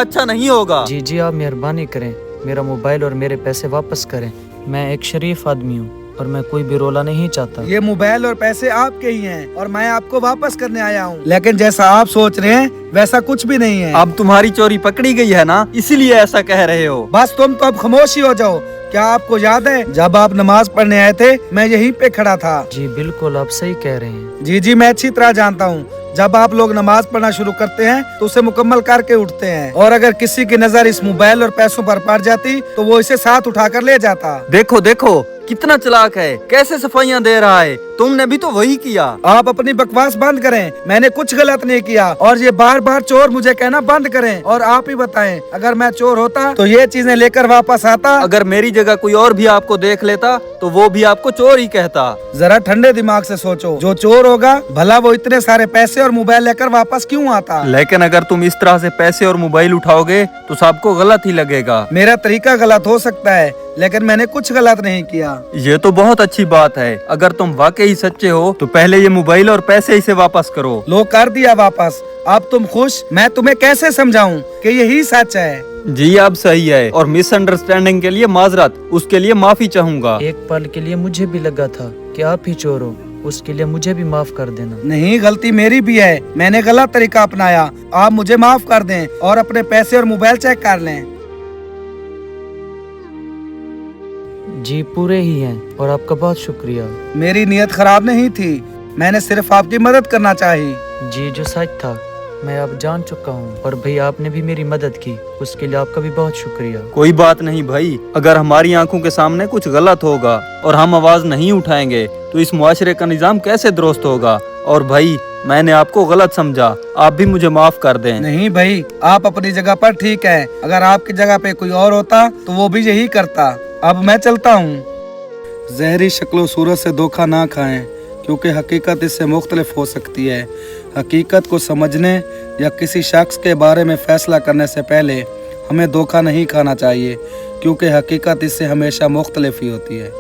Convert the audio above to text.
अच्छा नहीं होगा। जी जी, आप मेहरबानी करें, मेरा मोबाइल और मेरे पैसे वापस करें। मैं एक शरीफ आदमी हूँ और मैं कोई भी रोला नहीं चाहता। ये मोबाइल और पैसे आपके ही हैं और मैं आपको वापस करने आया हूँ, लेकिन जैसा आप सोच रहे हैं वैसा कुछ भी नहीं है। अब तुम्हारी चोरी पकड़ी गई है ना, इसीलिए ऐसा कह रहे हो। बस तुम तो अब खामोश ही हो जाओ। क्या आपको याद है जब आप नमाज पढ़ने आए थे, मैं यहीं पे खड़ा था? जी बिल्कुल, आप सही कह रहे हैं। जी जी, मैं अच्छी तरह जानता हूँ। जब आप लोग नमाज पढ़ना शुरू करते हैं तो उसे मुकम्मल करके उठते हैं, और अगर किसी की नजर इस मोबाइल और पैसों पर पड़ जाती तो वो इसे साथ उठाकर ले जाता। देखो देखो कितना चालाक है, कैसे सफाइयाँ दे रहा है। तुमने भी तो वही किया। आप अपनी बकवास बंद करें, मैंने कुछ गलत नहीं किया, और ये बार बार चोर मुझे कहना बंद करें। और आप ही बताएं, अगर मैं चोर होता तो ये चीजें लेकर वापस आता? अगर मेरी जगह कोई और भी आपको देख लेता तो वो भी आपको चोर ही कहता। जरा ठंडे दिमाग से सोचो, जो चोर होगा भला वो इतने सारे पैसे और मोबाइल लेकर वापस क्यों आता? लेकिन अगर तुम इस तरह से पैसे और मोबाइल उठाओगे तो सबको गलत ही लगेगा। मेरा तरीका गलत हो सकता है, लेकिन मैंने कुछ गलत नहीं किया। ये तो बहुत अच्छी बात है। अगर तुम वाकई सच्चे हो तो पहले ये मोबाइल और पैसे इसे वापस करो। लो, कर दिया वापस। अब तुम खुश? मैं तुम्हें कैसे समझाऊं कि यही सच है? जी अब सही है, और मिसअंडरस्टैंडिंग के लिए माजरत, उसके लिए माफी चाहूंगा। एक पल के लिए मुझे भी लगा था कि आप ही चोर हो, उसके लिए मुझे भी माफ कर देना। नहीं, गलती मेरी भी है, मैंने गलत तरीका अपनाया। आप मुझे माफ कर दें और अपने पैसे और मोबाइल चेक कर लें। जी पूरे ही हैं और आपका बहुत शुक्रिया। मेरी नीयत खराब नहीं थी, मैंने सिर्फ आपकी मदद करना चाही। जी जो सच था मैं अब जान चुका हूँ, और भाई आपने भी मेरी मदद की, उसके लिए आपका भी बहुत शुक्रिया। कोई बात नहीं भाई, अगर हमारी आंखों के सामने कुछ गलत होगा और हम आवाज नहीं उठाएंगे तो इस मुआशरे का निजाम कैसे दुरुस्त होगा। और भाई मैंने आपको गलत समझा, आप भी मुझे माफ कर दें। नहीं भाई, आप अपनी जगह पर ठीक है, अगर आपकी जगह पे कोई और होता तो वो भी यही करता। अब मैं चलता हूँ। जहरी शक्लो सूरत से धोखा ना खाएं, क्योंकि हकीकत इससे मुख्तलिफ हो सकती है। हकीकत को समझने या किसी शख्स के बारे में फैसला करने से पहले हमें धोखा नहीं खाना चाहिए, क्योंकि हकीकत इससे हमेशा मुख्तलिफ ही होती है।